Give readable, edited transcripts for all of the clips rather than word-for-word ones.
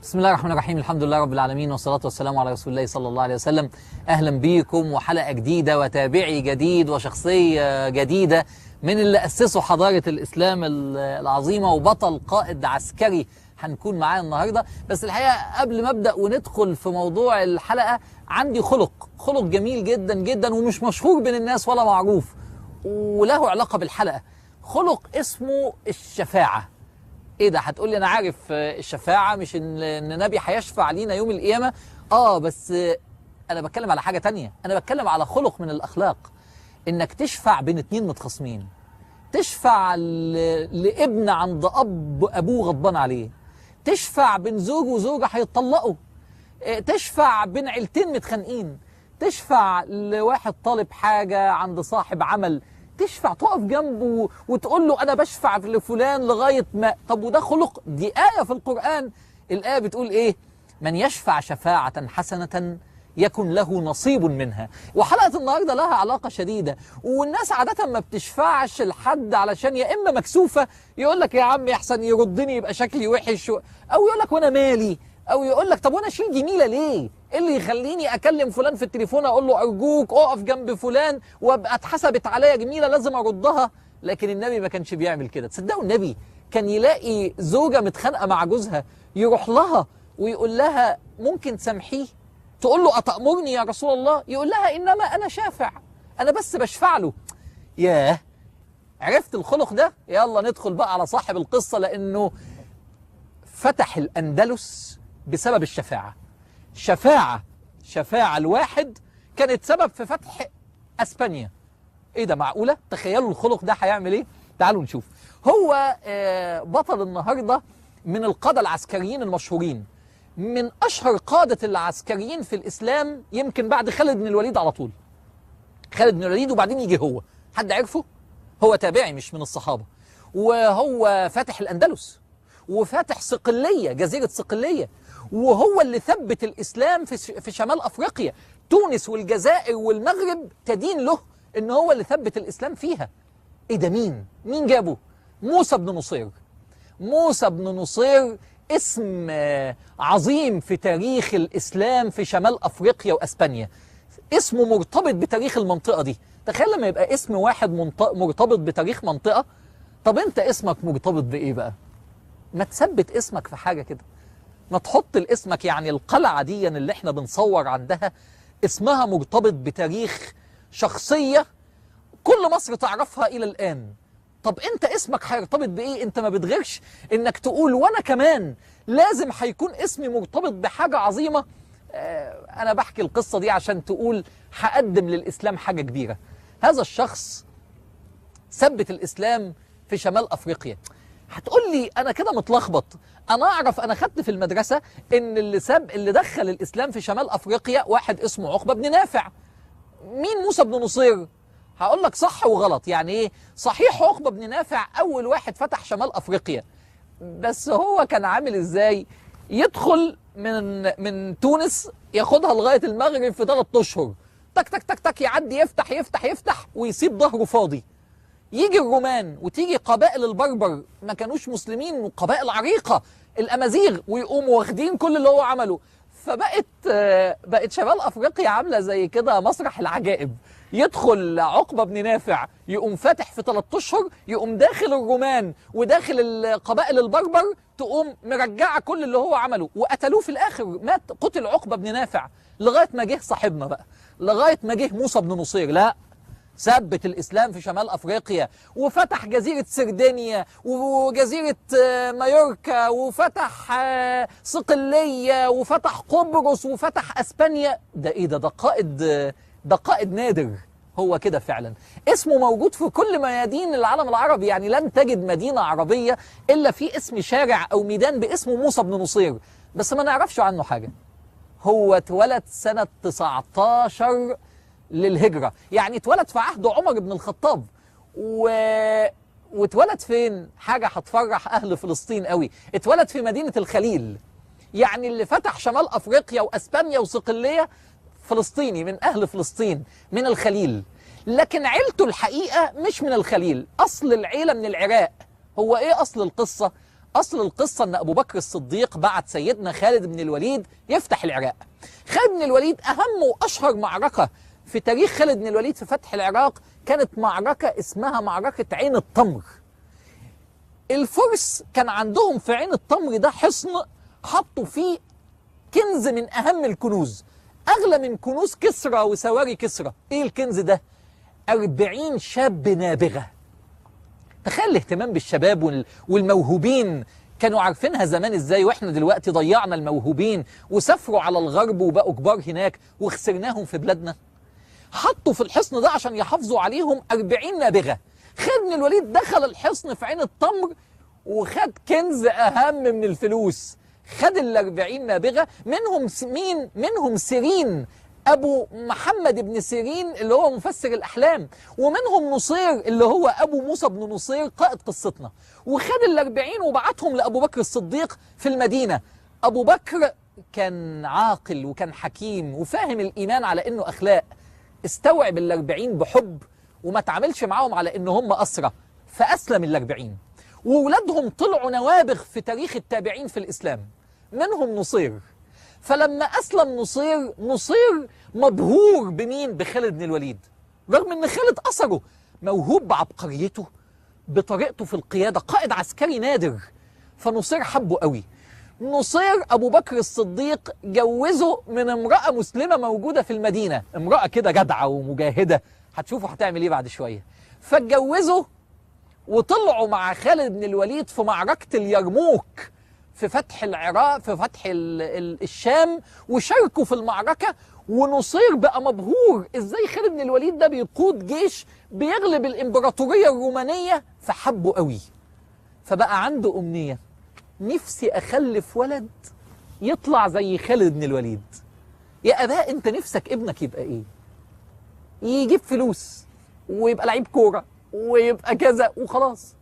بسم الله الرحمن الرحيم. الحمد لله رب العالمين، والصلاة والسلام على رسول الله صلى الله عليه وسلم. أهلا بيكم وحلقة جديدة وتابعي جديد وشخصية جديدة من اللي أسسوا حضارة الإسلام العظيمة وبطل قائد عسكري هنكون معاه النهاردة. بس الحقيقة قبل ما أبدأ وندخل في موضوع الحلقة، عندي خلق جميل جدا جدا ومش مشهور بين الناس ولا معروف، وله علاقة بالحلقة. خلق اسمه الشفاعة. ايه ده؟ هتقولي انا عارف الشفاعة مش ان النبي هيشفع لينا يوم القيامة. بس انا بتكلم على حاجة تانية. انا بتكلم على خلق من الاخلاق، انك تشفع بين اتنين متخاصمين، تشفع لابن عند ابوه غضبان عليه، تشفع بين زوج وزوجة هيتطلقوا، تشفع بين عيلتين متخانقين، تشفع لواحد طالب حاجة عند صاحب عمل، تشفع تقف جنبه وتقول له أنا بشفع لفلان لغاية ما. طب وده خلق؟ دي آية في القرآن. الآية بتقول إيه؟ من يشفع شفاعة حسنة يكن له نصيب منها. وحلقة النهاردة لها علاقة شديدة. والناس عادة ما بتشفعش لحد علشان يا إما مكسوفة، يقول لك يا عم يحسن يردني يبقى شكلي وحش، أو يقول لك وأنا مالي، أو يقول لك طب وأنا أشيل جميلة ليه؟ إيه اللي يخليني أكلم فلان في التليفون أقول له أرجوك أقف جنب فلان وأبقى اتحسبت عليا جميلة لازم أردها؟ لكن النبي ما كانش بيعمل كده. تصدقوا النبي كان يلاقي زوجة متخانقة مع جوزها يروح لها ويقول لها ممكن تسامحيه؟ تقول له أتأمرني يا رسول الله؟ يقول لها إنما أنا شافع، أنا بس بشفع له. ياه، عرفت الخلق ده؟ يلا ندخل بقى على صاحب القصة، لأنه فتح الأندلس بسبب الشفاعة. شفاعة الواحد كانت سبب في فتح أسبانيا. إيه ده؟ معقولة؟ تخيلوا الخلق ده هيعمل إيه؟ تعالوا نشوف. هو بطل النهاردة من القادة العسكريين المشهورين، من أشهر قادة العسكريين في الإسلام، يمكن بعد خالد بن الوليد على طول. خالد بن الوليد وبعدين يجي هو. حد عرفه؟ هو تابعي مش من الصحابة، وهو فاتح الأندلس وفاتح صقلية، جزيرة صقلية، وهو اللي ثبت الإسلام في شمال أفريقيا. تونس والجزائر والمغرب تدين له إن هو اللي ثبت الإسلام فيها. إيه ده؟ مين جابه؟ موسى بن نصير. موسى بن نصير اسم عظيم في تاريخ الإسلام في شمال أفريقيا وأسبانيا. اسمه مرتبط بتاريخ المنطقة دي. تخيل لما يبقى اسم واحد مرتبط بتاريخ منطقة. طب أنت اسمك مرتبط بإيه بقى؟ ما تثبت اسمك في حاجة كده، ما تحط اسمك. يعني القلعة دي اللي احنا بنصور عندها اسمها مرتبط بتاريخ شخصية كل مصر تعرفها إلى الآن. طب انت اسمك هيرتبط بايه؟ انت ما بتغيرش انك تقول وانا كمان لازم هيكون اسمي مرتبط بحاجة عظيمة. انا بحكي القصة دي عشان تقول هقدم للإسلام حاجة كبيرة. هذا الشخص ثبت الإسلام في شمال أفريقيا. هتقول لي انا كده متلخبط. انا اعرف، انا خدت في المدرسة ان اللي دخل الإسلام في شمال أفريقيا واحد اسمه عقبة بن نافع. مين موسى بن نصير؟ هقول لك صح وغلط. يعني ايه صحيح؟ عقبة بن نافع اول واحد فتح شمال افريقيا، بس هو كان عامل ازاي؟ يدخل من تونس ياخدها لغاية المغرب في 3 اشهر، تك تك تك تك، يعدي يفتح ويسيب ظهره فاضي. يجي الرومان وتيجي قبائل البربر، ما كانوش مسلمين وقبائل عريقة، الامازيغ، ويقوموا واخدين كل اللي هو عمله. بقت شمال افريقيا عاملة زي كده مسرح العجائب. يدخل عقبة بن نافع يقوم فاتح في 3 اشهر، يقوم داخل الرومان وداخل القبائل البربر، تقوم مرجعة كل اللي هو عمله، وقتلوه في الآخر. قتل عقبة بن نافع لغاية ما جه صاحبنا بقى، لغاية ما جه موسى بن نصير. لا، ثبت الإسلام في شمال أفريقيا، وفتح جزيرة سردينيا وجزيرة مايوركا، وفتح صقلية، وفتح قبرص، وفتح أسبانيا. ده إيه ده؟ ده قائد نادر. هو كده فعلا اسمه موجود في كل ميادين العالم العربي. يعني لن تجد مدينة عربية إلا في اسم شارع أو ميدان باسمه موسى بن نصير، بس ما نعرفش عنه حاجة. هو اتولد سنة 19 للهجرة، يعني اتولد في عهد عمر بن الخطاب. واتولد فين؟ حاجة هتفرح أهل فلسطين قوي. اتولد في مدينة الخليل. يعني اللي فتح شمال أفريقيا وأسبانيا وصقلية فلسطيني، من أهل فلسطين، من الخليل. لكن عيلته الحقيقة مش من الخليل، أصل العيلة من العراق. هو إيه أصل القصة؟ أصل القصة أن أبو بكر الصديق بعت سيدنا خالد بن الوليد يفتح العراق. خالد بن الوليد أهم وأشهر معركة في تاريخ خالد بن الوليد في فتح العراق كانت معركة اسمها معركة عين التمر. الفرس كان عندهم في عين التمر ده حصن حطوا فيه كنز من أهم الكنوز، أغلى من كنوز كسرى وسواري كسرى. إيه الكنز ده؟ 40 شاب نابغة. تخيل الاهتمام بالشباب والموهوبين، كانوا عارفينها زمان ازاي، واحنا دلوقتي ضيعنا الموهوبين وسافروا على الغرب وبقوا كبار هناك وخسرناهم في بلادنا. حطوا في الحصن ده عشان يحافظوا عليهم 40 نابغة. خالد بن الوليد دخل الحصن في عين التمر وخد كنز أهم من الفلوس. خد ال40 نابغة، منهم مين؟ منهم سيرين أبو محمد بن سيرين اللي هو مفسر الأحلام، ومنهم نصير اللي هو أبو موسى بن نصير قائد قصتنا. وخد ال40 وبعتهم لأبو بكر الصديق في المدينة. أبو بكر كان عاقل وكان حكيم وفاهم الإيمان على إنه أخلاق، استوعب ال40 بحب وما تعاملش معاهم على إن هم أسرى، فأسلم ال40. وولادهم طلعوا نوابغ في تاريخ التابعين في الإسلام، منهم نصير. فلما أسلم نصير مبهور بمين؟ بخالد بن الوليد، رغم أن خالد أثره موهوب بعبقريته بطريقته في القيادة، قائد عسكري نادر. فنصير حبه قوي. نصير أبو بكر الصديق جوزه من امرأة مسلمة موجودة في المدينة، امرأة كده جدعة ومجاهدة، هتشوفوا هتعمل ايه بعد شوية. فاتجوزه وطلعوا مع خالد بن الوليد في معركة اليرموك في فتح العراق، في فتح الشام، وشاركوا في المعركة. ونصير بقى مبهور ازاي خالد بن الوليد ده بيقود جيش بيغلب الامبراطورية الرومانية، فحبه قوي. فبقى عنده أمنية، نفسي أخلف ولد يطلع زي خالد بن الوليد. يا أباء أنت نفسك ابنك يبقى إيه؟ يجيب فلوس ويبقى لعيب كورة ويبقى كذا وخلاص.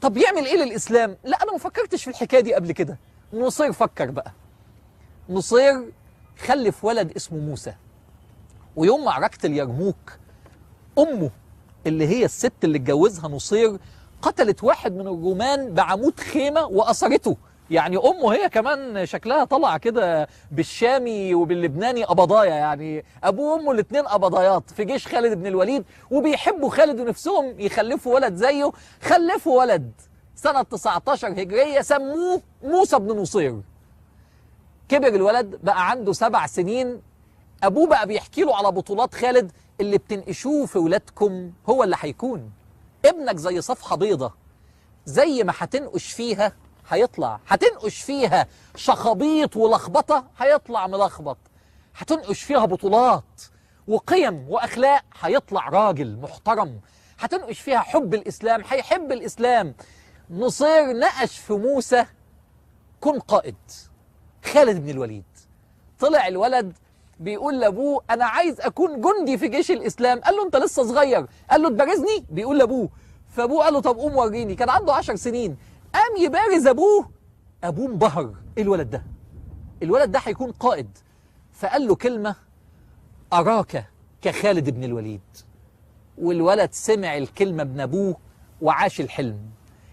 طب يعمل ايه للإسلام؟ لا أنا ما فكرتش في الحكاية دي قبل كده. نصير فكر بقى. نصير خلف ولد اسمه موسى. ويوم معركة اليرموك أمه اللي هي الست اللي اتجوزها نصير قتلت واحد من الرومان بعمود خيمة وأسرته. يعني أمه هي كمان شكلها طلع كده بالشامي وباللبناني قبضايا، يعني أبوه وأمه الاتنين قبضايات في جيش خالد بن الوليد، وبيحبوا خالد ونفسهم يخلفوا ولد زيه. خلفوا ولد سنة 19 هجرية سموه موسى بن نصير. كبر الولد بقى عنده 7 سنين. أبوه بقى بيحكي له على بطولات خالد، اللي بتنقشوه في ولادكم هو اللي هيكون. ابنك زي صفحة بيضة، زي ما هتنقش فيها هيطلع، هتنقش فيها شخابيط ولخبطة هيطلع ملخبط، هتنقش فيها بطولات وقيم وأخلاق هيطلع راجل محترم، هتنقش فيها حب الإسلام هيحب الإسلام. نصير نقش في موسى كن قائد. خالد بن الوليد طلع الولد بيقول لأبوه أنا عايز أكون جندي في جيش الإسلام. قال له أنت لسه صغير. قال له تبارزني؟ بيقول لأبوه. فأبوه قال له طب قوم وريني. كان عنده 10 سنين. قام يبارز أبوه. أبوه انبهر، إيه الولد ده هيكون قائد. فقال له كلمة أراك كخالد بن الوليد. والولد سمع الكلمة من أبوه وعاش الحلم.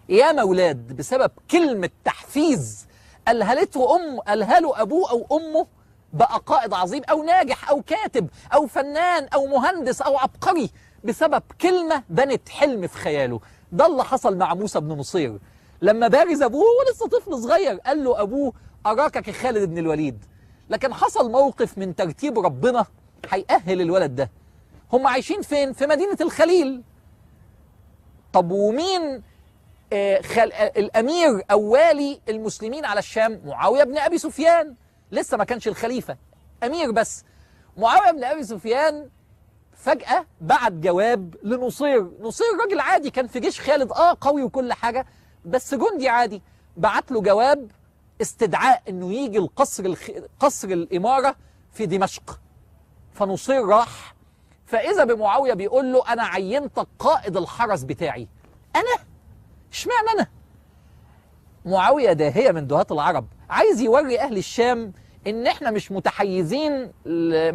يا مولاد بسبب كلمة تحفيز قالها له أبوه أو أمه بقى قائد عظيم أو ناجح أو كاتب أو فنان أو مهندس أو عبقري، بسبب كلمة بنت حلم في خياله. ده اللي حصل مع موسى بن نصير. لما بارز أبوه ولسه طفل صغير قال له أبوه أراك كخالد بن الوليد. لكن حصل موقف من ترتيب ربنا هيأهل الولد ده. هم عايشين فين؟ في مدينة الخليل. طب ومين الأمير أو والي المسلمين على الشام؟ معاوية بن أبي سفيان. لسه ما كانش الخليفة، أمير بس. معاوية بن أبي سفيان فجأة بعت جواب لنصير. نصير راجل عادي كان في جيش خالد، قوي وكل حاجة، بس جندي عادي. بعت له جواب استدعاء انه يجي قصر الإمارة في دمشق. فنصير راح، فإذا بمعاوية بيقول له أنا عينتك قائد الحرس بتاعي. أنا؟ اشمعنى أنا؟ معاوية داهية من دهاة العرب، عايز يوري أهل الشام إن إحنا مش متحيزين،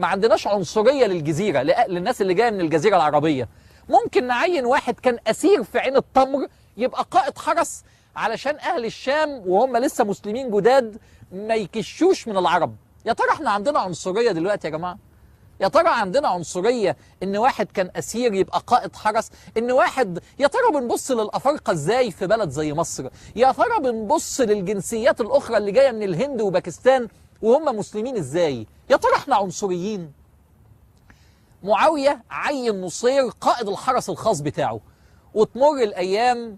ما عندناش عنصرية للجزيرة، للناس اللي جاية من الجزيرة العربية. ممكن نعين واحد كان أسير في عين التمر يبقى قائد حرس علشان أهل الشام وهم لسه مسلمين جداد ما يكشوش من العرب. يا ترى احنا عندنا عنصرية دلوقتي يا جماعة؟ يا ترى عندنا عنصرية ان واحد كان اسير يبقى قائد حرس؟ ان واحد، يا ترى بنبص للافارقة ازاي في بلد زي مصر؟ يا ترى بنبص للجنسيات الاخرى اللي جاية من الهند وباكستان وهم مسلمين ازاي؟ يا ترى احنا عنصريين؟ معاوية عين نصير قائد الحرس الخاص بتاعه، وتمر الايام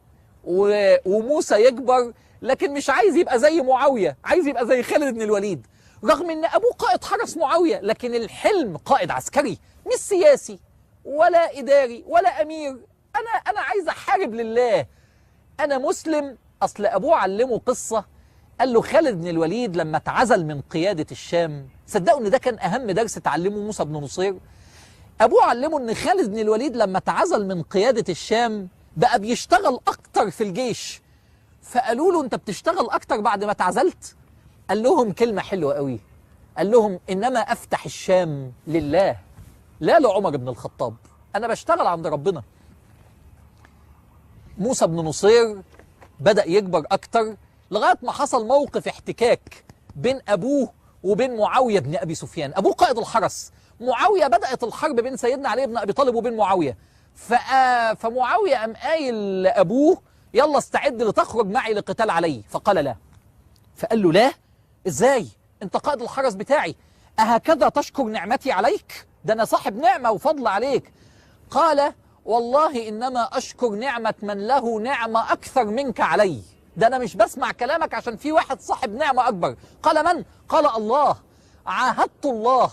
وموسى يكبر، لكن مش عايز يبقى زي معاوية، عايز يبقى زي خالد بن الوليد، رغم ان ابوه قائد حرس معاوية، لكن الحلم قائد عسكري مش سياسي ولا اداري ولا امير. انا عايز احارب لله، انا مسلم. اصل ابوه علمه قصة، قال له خالد بن الوليد لما اتعزل من قيادة الشام، صدقوا ان ده كان اهم درس اتعلمه موسى بن نصير. ابوه علمه ان خالد بن الوليد لما اتعزل من قيادة الشام بقى بيشتغل اكتر في الجيش، فقالوا له انت بتشتغل اكتر بعد ما اتعزلت؟ قال لهم كلمة حلوة قوي، قال لهم انما افتح الشام لله لا لعمر بن الخطاب، انا بشتغل عند ربنا. موسى بن نصير بدأ يكبر اكتر لغاية ما حصل موقف احتكاك بين ابوه وبين معاوية بن ابي سفيان. ابوه قائد الحرس، معاوية بدأت الحرب بين سيدنا علي بن ابي طالب وبين معاوية، فمعاوية قام قايل لابوه يلا استعد لتخرج معي لقتال علي، فقال لا. فقال له لا ازاي؟ انت قائد الحرس بتاعي، اهكذا تشكر نعمتي عليك؟ ده انا صاحب نعمة وفضل عليك. قال والله انما اشكر نعمة من له نعمة اكثر منك علي، ده انا مش بسمع كلامك عشان في واحد صاحب نعمة اكبر. قال من؟ قال الله، عاهدت الله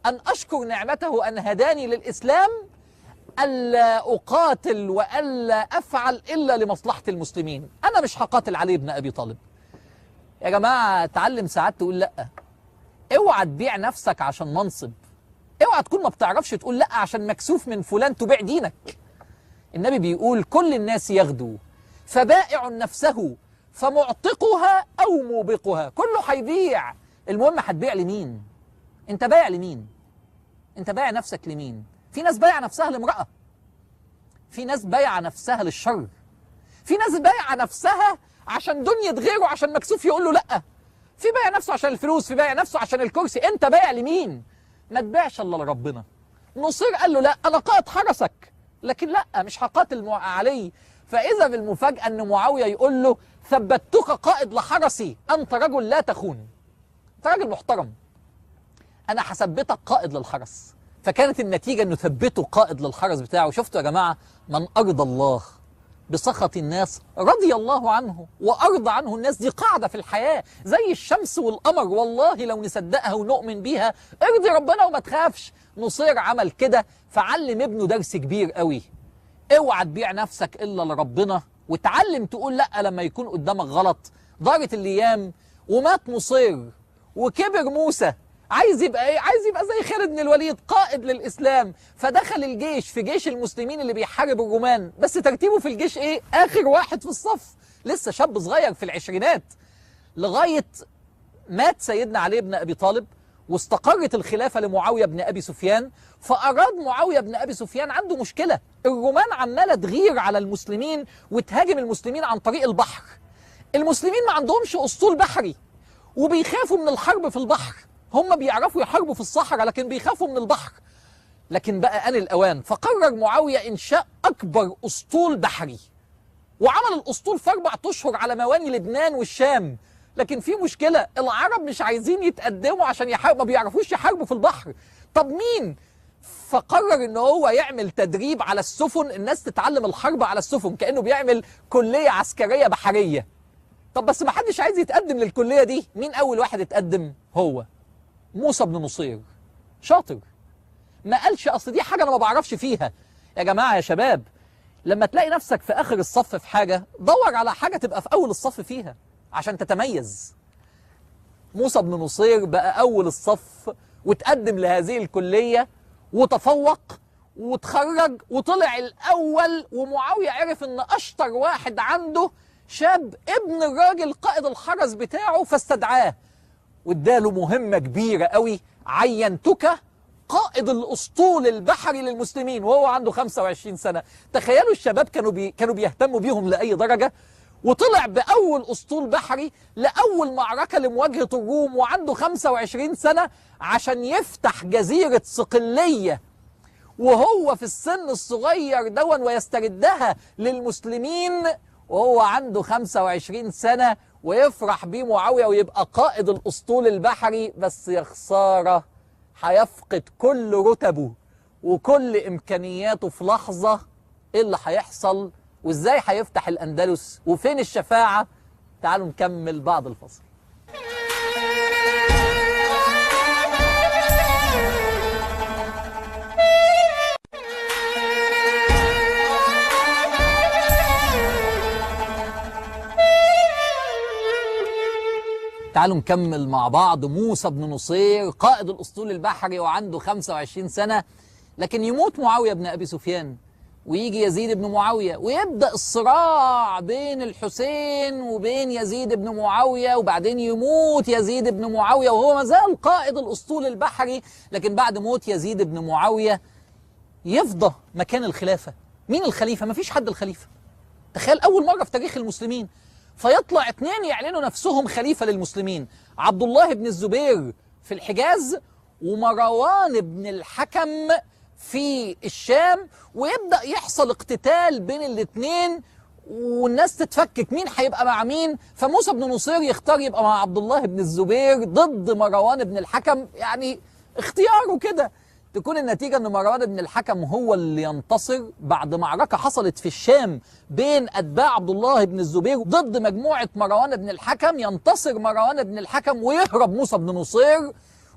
ان اشكر نعمته ان هداني للاسلام ألا أقاتل وألا أفعل إلا لمصلحة المسلمين، أنا مش هقاتل علي بن أبي طالب. يا جماعة تعلم ساعات تقول لأ، اوعى تبيع نفسك عشان منصب، اوعى تكون ما بتعرفش تقول لأ عشان مكسوف من فلان تبيع دينك. النبي بيقول كل الناس يغدو فبائع نفسه فمعتقها أو موبقها، كله هيبيع، المهم هتبيع لمين؟ انت بايع لمين؟ انت بايع نفسك لمين؟ في ناس بايعة نفسها لامرأة، في ناس بايعة نفسها للشر، في ناس بايعة نفسها عشان دنيا غيره عشان مكسوف يقول له لأ، في بايع نفسه عشان الفلوس، في بايع نفسه عشان الكرسي. انت بايع لمين؟ ما تبيعش الا لربنا. نصير قال له لا انا قائد حرسك، لكن لا مش هقاتل علي. فاذا بالمفاجأة ان معاوية يقول له ثبتك قائد لحرسي، انت رجل لا تخون، انت راجل محترم، انا هثبتك قائد للحرس. فكانت النتيجة انه ثبته قائد للحرس بتاعه. شفتوا يا جماعة، من ارضى الله بسخط الناس رضي الله عنه وارضى عنه الناس، دي قاعدة في الحياة زي الشمس والقمر، والله لو نصدقها ونؤمن بيها. ارضي ربنا وما تخافش. نصير عمل كده فعلم ابنه درس كبير قوي، اوعى تبيع نفسك الا لربنا، وتعلم تقول لا لما يكون قدامك غلط. دارت الايام ومات نصير وكبر موسى، عايز يبقى ايه؟ عايز يبقى زي خالد بن الوليد قائد للإسلام، فدخل الجيش في جيش المسلمين اللي بيحارب الرومان، بس ترتيبه في الجيش ايه؟ آخر واحد في الصف، لسه شاب صغير في العشرينات. لغاية مات سيدنا علي بن أبي طالب واستقرت الخلافة لمعاوية بن أبي سفيان. فأراد معاوية بن أبي سفيان، عنده مشكلة، الرومان عمالة تغير على المسلمين وتهاجم المسلمين عن طريق البحر، المسلمين ما عندهمش أسطول بحري وبيخافوا من الحرب في البحر، هم بيعرفوا يحاربوا في الصحراء لكن بيخافوا من البحر. لكن بقى آن الأوان، فقرر معاوية إنشاء أكبر أسطول بحري، وعمل الأسطول في 4 أشهر على مواني لبنان والشام. لكن في مشكلة، العرب مش عايزين يتقدموا عشان يحاربوا، ما بيعرفوش يحاربوا في البحر. طب مين؟ فقرر إن هو يعمل تدريب على السفن، الناس تتعلم الحرب على السفن، كأنه بيعمل كلية عسكرية بحرية. طب بس ما حدش عايز يتقدم للكلية دي، مين أول واحد اتقدم؟ هو موسى بن نصير، شاطر، ما قالش اصل دي حاجة انا ما بعرفش فيها. يا جماعة يا شباب، لما تلاقي نفسك في اخر الصف في حاجة، دور على حاجة تبقى في اول الصف فيها عشان تتميز. موسى بن نصير بقى اول الصف وتقدم لهذه الكلية وتفوق وتخرج وطلع الاول، ومعاوية عرف ان اشطر واحد عنده شاب ابن الراجل قائد الحرس بتاعه، فاستدعاه واداله مهمة كبيرة قوي، عينتك قائد الأسطول البحري للمسلمين، وهو عنده 25 سنة. تخيلوا الشباب كانوا بيهتموا بيهم لأي درجة. وطلع بأول أسطول بحري لأول معركة لمواجهة الروم وعنده 25 سنة عشان يفتح جزيرة صقلية وهو في السن الصغير دون ويستردها للمسلمين وهو عنده 25 سنة ويفرح بيه معاوية ويبقى قائد الأسطول البحري. بس يا خسارة هيفقد كل رتبه وكل إمكانياته في لحظة. إيه اللي هيحصل وإزاي هيفتح الأندلس وفين الشفاعة؟ تعالوا نكمل بعد الفصل. تعالوا نكمل مع بعض. موسى بن نصير قائد الأسطول البحري وعنده 25 سنة، لكن يموت معاوية بن أبي سفيان ويجي يزيد بن معاوية ويبدأ الصراع بين الحسين وبين يزيد بن معاوية، وبعدين يموت يزيد بن معاوية وهو مازال قائد الأسطول البحري. لكن بعد موت يزيد بن معاوية يفضى مكان الخلافة. مين الخليفة؟ مفيش حد الخليفة. تخيل أول مرة في تاريخ المسلمين فيطلع اثنين يعلنوا نفسهم خليفة للمسلمين، عبد الله بن الزبير في الحجاز ومروان بن الحكم في الشام، ويبدأ يحصل اقتتال بين الاثنين والناس تتفكك مين هيبقى مع مين. فموسى بن نصير يختار يبقى مع عبد الله بن الزبير ضد مروان بن الحكم، يعني اختياره كده. تكون النتيجة ان مروان بن الحكم هو اللي ينتصر بعد معركة حصلت في الشام بين أتباع عبد الله بن الزبير ضد مجموعة مروان بن الحكم. ينتصر مروان بن الحكم ويهرب موسى بن نصير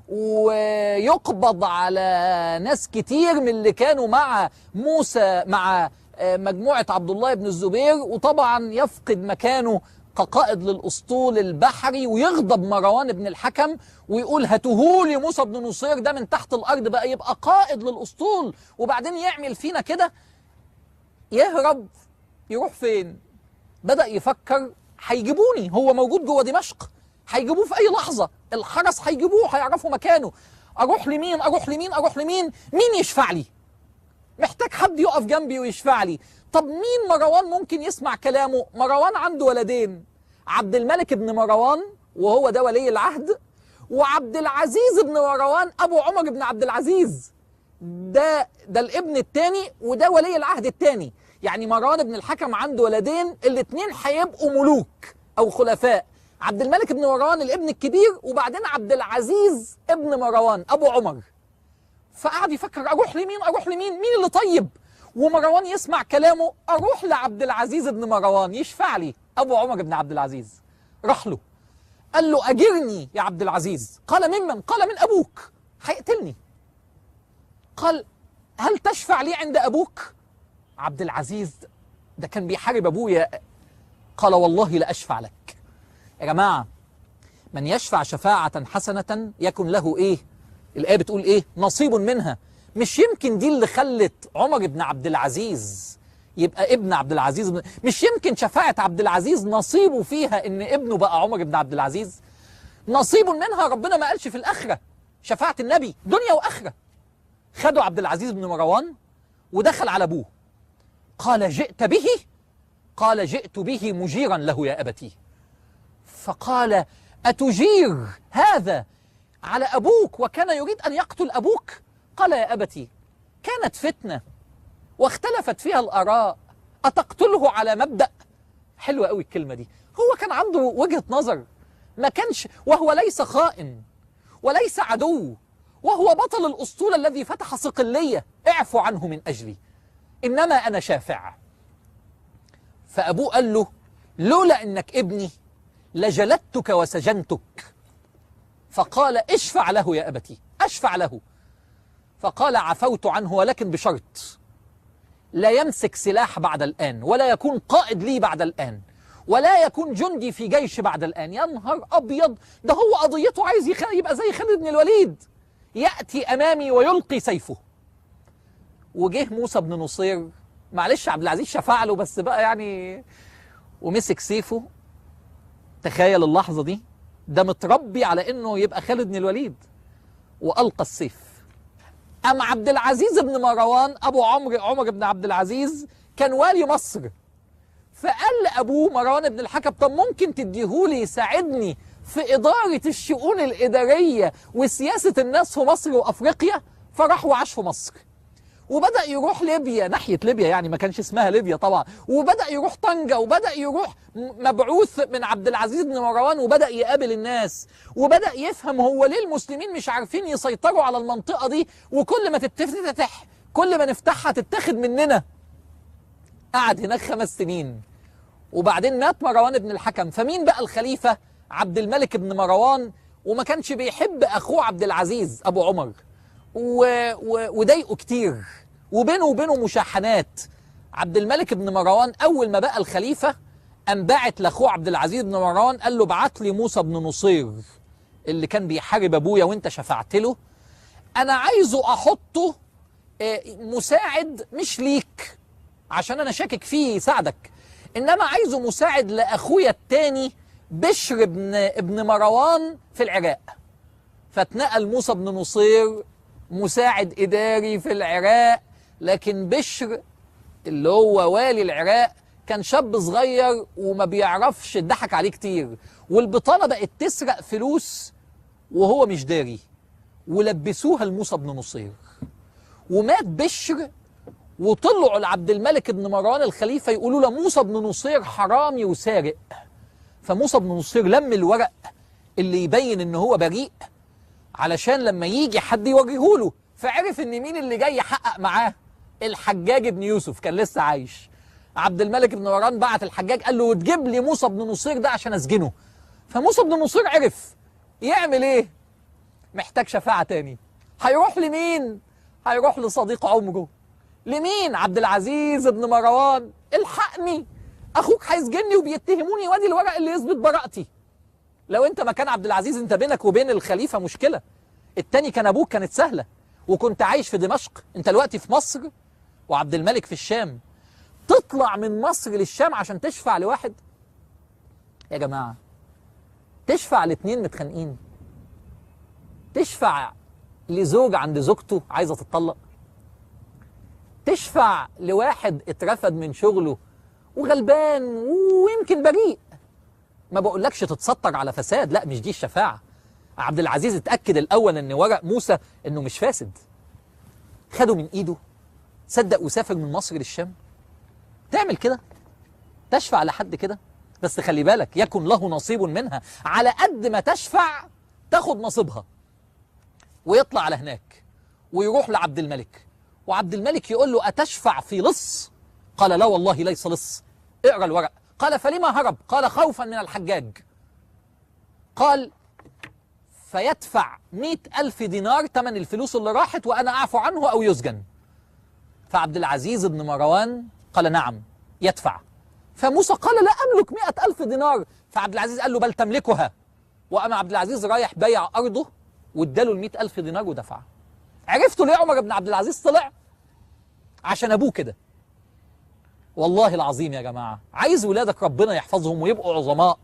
ويقبض على ناس كتير من اللي كانوا مع موسى مع مجموعة عبد الله بن الزبير، وطبعا يفقد مكانه كقائد للأسطول البحري. ويغضب مروان بن الحكم ويقول هاتوهولي موسى بن نصير ده من تحت الأرض بقى يبقى قائد للأسطول، وبعدين يعمل فينا كده. يهرب يروح فين؟ بدأ يفكر هيجيبوني، هو موجود جوه دمشق، هيجيبوه في أي لحظة، الحرس هيجيبوه، هيعرفوا مكانه. أروح لمين؟ أروح لمين؟ أروح لمين؟ مين يشفع لي؟ محتاج حد يقف جنبي ويشفع لي. طب مين مروان ممكن يسمع كلامه؟ مروان عنده ولدين، عبد الملك بن مروان وهو ده ولي العهد، وعبد العزيز بن مروان أبو عمر بن عبد العزيز، ده الابن الثاني وده ولي العهد الثاني. يعني مروان بن الحكم عنده ولدين، الاثنين هيبقوا ملوك أو خلفاء. عبد الملك بن مروان الابن الكبير، وبعدين عبد العزيز ابن مروان أبو عمر. فقعد يفكر أروح لمين؟ أروح لمين؟ مين اللي طيب ومروان يسمع كلامه؟ أروح لعبد العزيز بن مروان يشفع لي، أبو عمر بن عبد العزيز. راح له قال له أجرني يا عبد العزيز. قال ممن؟ قال من أبوك، هيقتلني. قال هل تشفع لي عند أبوك؟ عبد العزيز ده كان بيحارب أبويا. قال والله لا أشفع لك. يا جماعة من يشفع شفاعة حسنة يكن له إيه؟ الآية بتقول إيه؟ نصيب منها. مش يمكن دي اللي خلت عمر بن عبد العزيز يبقى ابن عبد العزيز؟ مش يمكن شفاعة عبد العزيز نصيبه فيها إن ابنه بقى عمر بن عبد العزيز؟ نصيب منها. ربنا ما قالش في الآخرة شفاعة النبي دنيا وآخرة. خدوا عبد العزيز بن مروان ودخل على أبوه. قال جئت به؟ قال جئت به مجيرا له يا أبتي. فقال أتجير هذا على أبوك وكان يريد أن يقتل أبوك؟ قال يا أبتي كانت فتنة واختلفت فيها الآراء، أتقتله على مبدأ؟ حلوة قوي الكلمة دي. هو كان عنده وجهة نظر، ما كانش، وهو ليس خائن وليس عدو، وهو بطل الأسطول الذي فتح صقلية. اعفوا عنه من أجلي، إنما أنا شافع. فأبوه قال له لولا أنك ابني لجلدتك وسجنتك. فقال اشفع له يا أبتي. أشفع له. فقال عفوت عنه ولكن بشرط لا يمسك سلاح بعد الآن، ولا يكون قائد لي بعد الآن، ولا يكون جندي في جيش بعد الآن. يا نهار أبيض، ده هو قضيته عايز يبقى زي خالد بن الوليد، يأتي أمامي ويلقي سيفه. وجه موسى بن نصير، معلش عبد العزيز شفع له بس بقى يعني، ومسك سيفه. تخيل اللحظة دي، ده متربي على انه يبقى خالد بن الوليد، والقى السيف. ام عبد العزيز بن مروان ابو عمر بن عبد العزيز كان والي مصر، فقال لأبوه مروان بن الحكم طب ممكن تديهولي يساعدني في إدارة الشؤون الإدارية وسياسة الناس في مصر وأفريقيا؟ فراح وعاش في مصر، وبدأ يروح ليبيا، ناحية ليبيا يعني، ما كانش اسمها ليبيا طبعا، وبدأ يروح طنجة، وبدأ يروح مبعوث من عبد العزيز بن مروان، وبدأ يقابل الناس، وبدأ يفهم هو ليه المسلمين مش عارفين يسيطروا على المنطقة دي، وكل ما تتفتح كل ما نفتحها تتاخد مننا. قعد هناك 5 سنين، وبعدين مات مروان بن الحكم. فمين بقى الخليفة؟ عبد الملك بن مروان، وما كانش بيحب أخوه عبد العزيز أبو عمر، وضايقه كتير، وبينه وبينه مشاحنات. عبد الملك بن مروان أول ما بقى الخليفة قام باعت لأخوه عبد العزيز بن مروان، قال له ابعت لي موسى بن نصير اللي كان بيحارب أبويا وأنت شفعت له، أنا عايزه أحطه مساعد مش ليك عشان أنا شاكك فيه يساعدك، إنما عايزه مساعد لأخويا التاني بشر ابن مروان في العراق. فاتنقل موسى بن نصير مساعد إداري في العراق، لكن بشر اللي هو والي العراق كان شاب صغير وما بيعرفش، اتضحك عليه كتير، والبطانة بقت تسرق فلوس وهو مش داري، ولبسوها لموسى بن نصير، ومات بشر. وطلعوا لعبد الملك بن مروان الخليفة يقولوا له موسى بن نصير حرامي وسارق. فموسى بن نصير لم الورق اللي يبين ان هو بريء علشان لما يجي حد يوريهوله، فعرف ان مين اللي جاي يحقق معاه؟ الحجاج بن يوسف كان لسه عايش. عبد الملك بن مروان بعت الحجاج قال له وتجيب لي موسى بن نصير ده عشان اسجنه. فموسى بن نصير عرف يعمل ايه، محتاج شفاعة تاني. هيروح لمين؟ هيروح لصديق عمره. لمين؟ عبد العزيز بن مروان. الحقني، اخوك هيسجنني وبيتهموني، وادي الورق اللي يثبت براءتي. لو انت مكان عبد العزيز انت بينك وبين الخليفة مشكلة، التاني كان ابوك كانت سهلة، وكنت عايش في دمشق، انت دلوقتي في مصر وعبد الملك في الشام. تطلع من مصر للشام عشان تشفع لواحد؟ يا جماعة، تشفع لاتنين متخانقين؟ تشفع لزوج عند زوجته عايزة تتطلق؟ تشفع لواحد اترفد من شغله وغلبان ويمكن بريء؟ ما بقولكش تتستر على فساد، لا مش دي الشفاعة. عبد العزيز اتأكد الأول ان ورق موسى انه مش فاسد، خده من ايده، صدق وسافر من مصر للشام. تعمل كده؟ تشفع لحد كده؟ بس خلي بالك يكن له نصيب منها، على قد ما تشفع تاخد نصيبها. ويطلع على هناك ويروح لعبد الملك، وعبد الملك يقول له أتشفع في لص؟ قال لا والله ليس لص. اقرأ الورق. قال فلما هرب؟ قال خوفا من الحجاج. قال فيدفع 100,000 دينار ثمن الفلوس اللي راحت وأنا أعفو عنه أو يسجن. فعبد العزيز بن مروان قال نعم يدفع. فموسى قال لا أملك 100,000 دينار. فعبد العزيز قال له بل تملكها. وأما عبد العزيز رايح بايع أرضه واداله 100,000 دينار ودفع. عرفتوا ليه عمر بن عبد العزيز طلع؟ عشان أبوه كده. والله العظيم يا جماعة، عايز ولادك ربنا يحفظهم ويبقوا عظماء،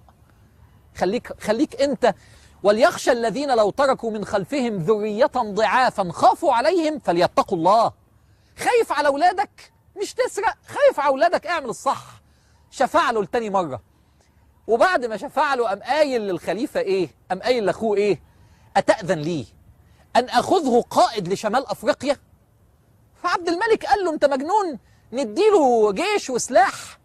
خليك أنت. وليخشى الذين لو تركوا من خلفهم ذرية ضعافا خافوا عليهم فليتقوا الله. خايف على ولادك؟ مش تسرق، خايف على ولادك اعمل الصح. شفع له لتاني مرة، وبعد ما شفع له قام قايل للخليفة ايه؟ قام قايل لاخوه ايه؟ أتأذن لي أن أخذه قائد لشمال أفريقيا؟ فعبد الملك قال له أنت مجنون، نديله جيش وسلاح؟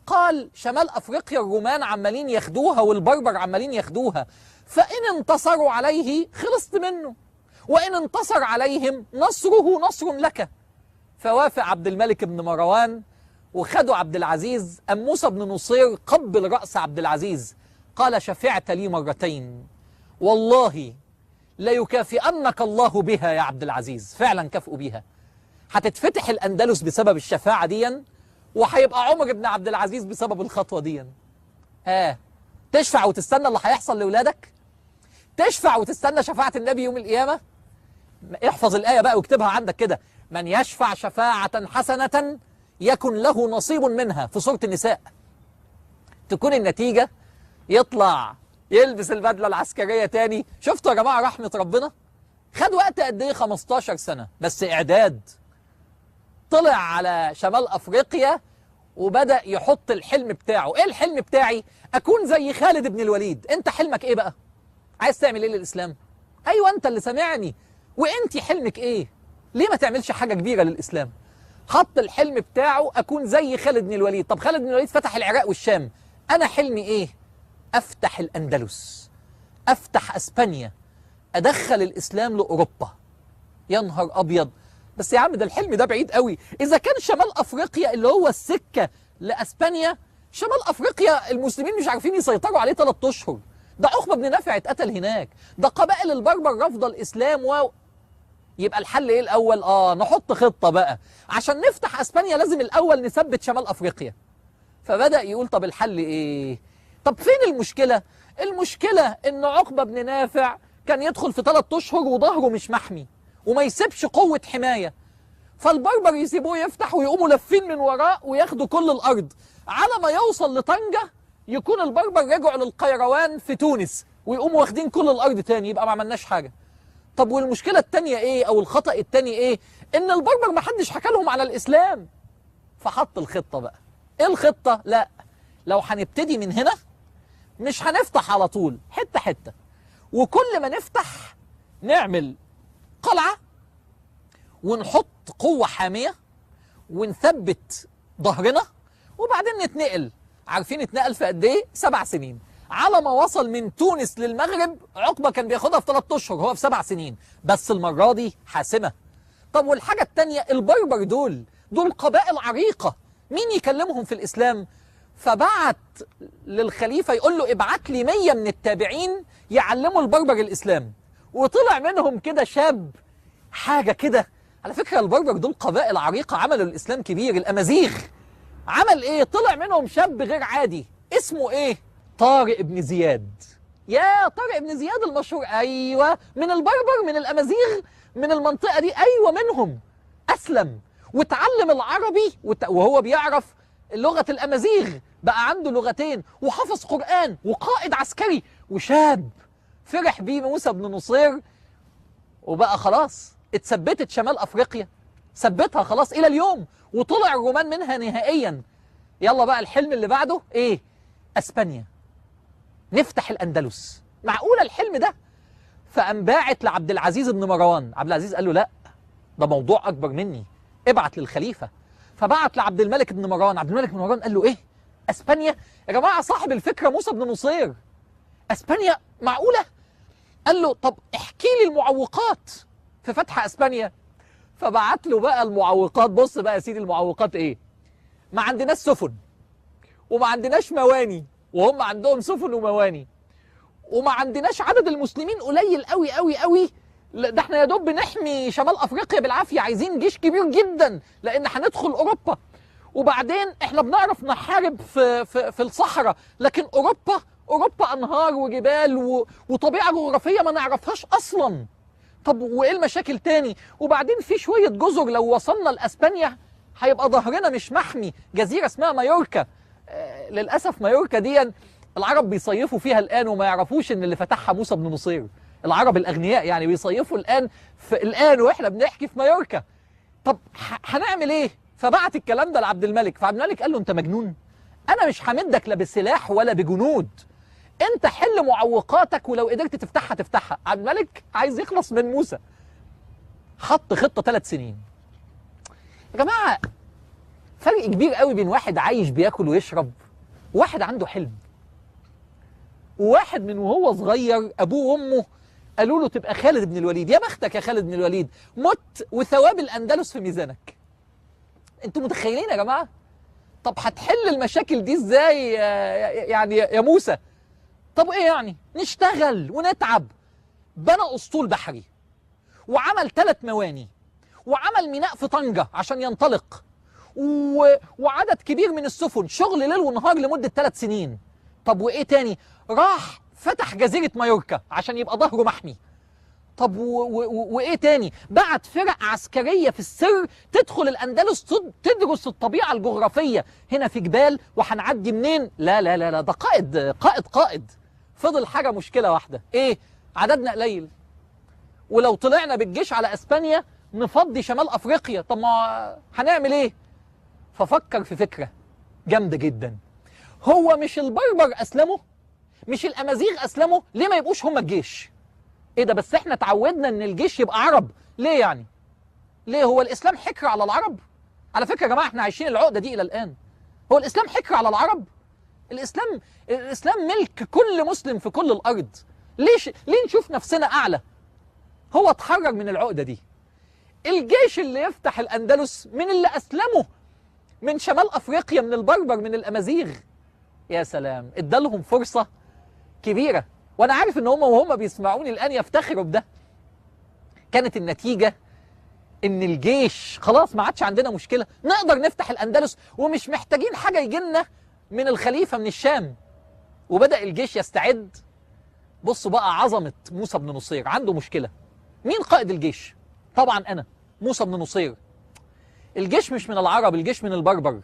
قال شمال أفريقيا الرومان عمالين ياخدوها والبربر عمالين ياخدوها، فإن انتصروا عليه خلصت منه، وإن انتصر عليهم نصره نصر لك. فوافق عبد الملك بن مروان وخدوا عبد العزيز. أم موسى بن نصير قبل رأس عبد العزيز قال شفعت لي مرتين، والله ليكافئنك الله بها يا عبد العزيز. فعلا كافئوا بيها، هتتفتح الأندلس بسبب الشفاعة ديا، وهيبقى عمر بن عبد العزيز بسبب الخطوة ديا. تشفع وتستنى اللي هيحصل لأولادك؟ تشفع وتستنى شفاعة النبي يوم القيامة؟ احفظ الآية بقى واكتبها عندك كده: من يشفع شفاعة حسنة يكن له نصيب منها، في سورة النساء. تكون النتيجة يطلع يلبس البدلة العسكرية تاني. شفتوا يا جماعة رحمة ربنا؟ خد وقت قد ايه؟ 15 سنة بس إعداد. طلع على شمال أفريقيا وبدأ يحط الحلم بتاعه. ايه الحلم بتاعي؟ اكون زي خالد بن الوليد. انت حلمك ايه بقى؟ عايز تعمل ايه للاسلام؟ ايوه انت اللي سامعني. وانت حلمك ايه؟ ليه ما تعملش حاجة كبيرة للاسلام؟ حط الحلم بتاعه اكون زي خالد بن الوليد. طب خالد بن الوليد فتح العراق والشام، انا حلمي ايه؟ افتح الاندلس، افتح اسبانيا، ادخل الاسلام لاوروبا. يا نهار ابيض، بس يا عم ده الحلم ده بعيد قوي. اذا كان شمال افريقيا اللي هو السكه لاسبانيا، شمال افريقيا المسلمين مش عارفين يسيطروا عليه 3 اشهر. ده عقبه بن نافع اتقتل هناك، ده قبائل البربر رافضه الاسلام يبقى الحل ايه الاول؟ نحط خطه بقى. عشان نفتح اسبانيا لازم الاول نثبت شمال افريقيا. فبدا يقول طب الحل ايه؟ طب فين المشكله؟ المشكله ان عقبه بن نافع كان يدخل في 3 اشهر وظهره مش محمي وما يسيبش قوة حماية، فالبربر يسيبوه يفتح ويقوموا لافين من وراه وياخدوا كل الأرض. على ما يوصل لطنجة يكون البربر رجعوا للقيروان في تونس ويقوموا واخدين كل الأرض تاني، يبقى ما عملناش حاجة. طب والمشكلة التانية إيه؟ أو الخطأ التاني إيه؟ إن البربر ما حدش حكى لهم على الإسلام. فحط الخطة بقى. إيه الخطة؟ لا، لو هنبتدي من هنا مش هنفتح على طول، حتة حتة، وكل ما نفتح نعمل قلعة ونحط قوة حامية ونثبت ظهرنا وبعدين نتنقل. عارفين اتنقل في قد ايه؟ 7 سنين. على ما وصل من تونس للمغرب عقبة كان بياخدها في 3 اشهر، هو في 7 سنين، بس المرة دي حاسمة. طب والحاجة التانية، البربر دول قبائل عريقة، مين يكلمهم في الإسلام؟ فبعت للخليفة يقول له ابعت لي 100 من التابعين يعلموا البربر الإسلام. وطلع منهم كده شاب حاجة كده. على فكرة البربر دول قبائل عريقة عملوا الإسلام كبير. الأمازيغ عمل إيه؟ طلع منهم شاب غير عادي، اسمه إيه؟ طارق بن زياد. يا طارق بن زياد المشهور، أيوة، من البربر، من الأمازيغ، من المنطقة دي، أيوة منهم. أسلم وتعلم العربي وهو بيعرف لغة الأمازيغ، بقى عنده لغتين وحفظ قرآن وقائد عسكري وشاب. فرح بيه موسى بن نصير وبقى خلاص اتثبتت شمال أفريقيا، ثبتها خلاص إلى اليوم، وطلع الرومان منها نهائيا. يلا بقى الحلم اللي بعده إيه؟ أسبانيا، نفتح الأندلس. معقولة الحلم ده؟ فقام باعت لعبد العزيز بن مروان. عبد العزيز قال له لا، ده موضوع أكبر مني، ابعت للخليفة. فبعت لعبد الملك بن مروان. عبد الملك بن مروان قال له إيه؟ أسبانيا؟ يا جماعة صاحب الفكرة موسى بن نصير، أسبانيا معقولة؟ قال له طب احكي لي المعوقات في فتح أسبانيا. فبعت له بقى المعوقات. بص بقى يا سيدي المعوقات إيه؟ ما عندناش سفن، وما عندناش مواني، وهم عندهم سفن ومواني، وما عندناش عدد المسلمين قليل قوي قوي قوي، ده احنا يا دوب بنحمي شمال افريقيا بالعافيه، عايزين جيش كبير جدا لان هندخل اوروبا. وبعدين احنا بنعرف نحارب في الصحراء، لكن اوروبا انهار وجبال وطبيعه جغرافيه ما نعرفهاش اصلا. طب وايه المشاكل تاني؟ وبعدين في شويه جزر لو وصلنا لاسبانيا هيبقى ظهرنا مش محمي. جزيره اسمها مايوركا، للاسف مايوركا دي العرب بيصيفوا فيها الآن وما يعرفوش إن اللي فتحها موسى بن نصير. العرب الأغنياء يعني بيصيفوا الآن وإحنا بنحكي في مايوركا. طب هنعمل إيه؟ فبعت الكلام ده لعبد الملك. فعبد الملك قال له أنت مجنون؟ أنا مش همدك لا بسلاح ولا بجنود، أنت حل معوقاتك ولو قدرت تفتحها تفتحها. عبد الملك عايز يخلص من موسى. حط خطة 3 سنين. يا جماعة فرق كبير قوي بين واحد عايش بياكل ويشرب وواحد عنده حلم. وواحد من وهو صغير ابوه وامه قالوا له تبقى خالد بن الوليد، يا بختك يا خالد بن الوليد، مت وثواب الاندلس في ميزانك. انتوا متخيلين يا جماعه؟ طب هتحل المشاكل دي ازاي يعني يا موسى؟ طب ايه يعني؟ نشتغل ونتعب. بنى اسطول بحري وعمل 3 مواني وعمل ميناء في طنجة عشان ينطلق وعدد كبير من السفن، شغل ليل ونهار لمدة 3 سنين. طب وايه تاني؟ راح فتح جزيرة مايوركا عشان يبقى ظهره محمي. طب وايه تاني؟ بعت فرق عسكرية في السر تدخل الأندلس تدرس الطبيعة الجغرافية. هنا في جبال وهنعدي منين؟ لا لا لا لا، ده قائد. فضل حاجة مشكلة واحدة، ايه؟ عددنا قليل، ولو طلعنا بالجيش على اسبانيا نفضي شمال افريقيا. طب ما هنعمل ايه؟ ففكر في فكرة. جامدة جدا. هو مش البربر أسلموا؟ مش الأمازيغ أسلموا؟ ليه ما يبقوش هم الجيش؟ إيه ده؟ بس إحنا تعودنا إن الجيش يبقى عرب، ليه يعني؟ ليه هو الإسلام حكر على العرب؟ على فكرة يا جماعة إحنا عايشين العقدة دي إلى الآن. هو الإسلام حكر على العرب؟ الإسلام ملك كل مسلم في كل الأرض. ليه نشوف نفسنا أعلى؟ هو اتحرر من العقدة دي. الجيش اللي يفتح الأندلس من اللي أسلموا من شمال أفريقيا، من البربر، من الأمازيغ. يا سلام، ادالهم فرصة كبيرة، وأنا عارف إن وهم بيسمعوني الآن يفتخروا بده. كانت النتيجة إن الجيش خلاص ما عادش عندنا مشكلة، نقدر نفتح الأندلس ومش محتاجين حاجة يجيلنا من الخليفة من الشام. وبدأ الجيش يستعد. بصوا بقى عظمة موسى بن نصير. عنده مشكلة. مين قائد الجيش؟ طبعا أنا، موسى بن نصير. الجيش مش من العرب، الجيش من البربر.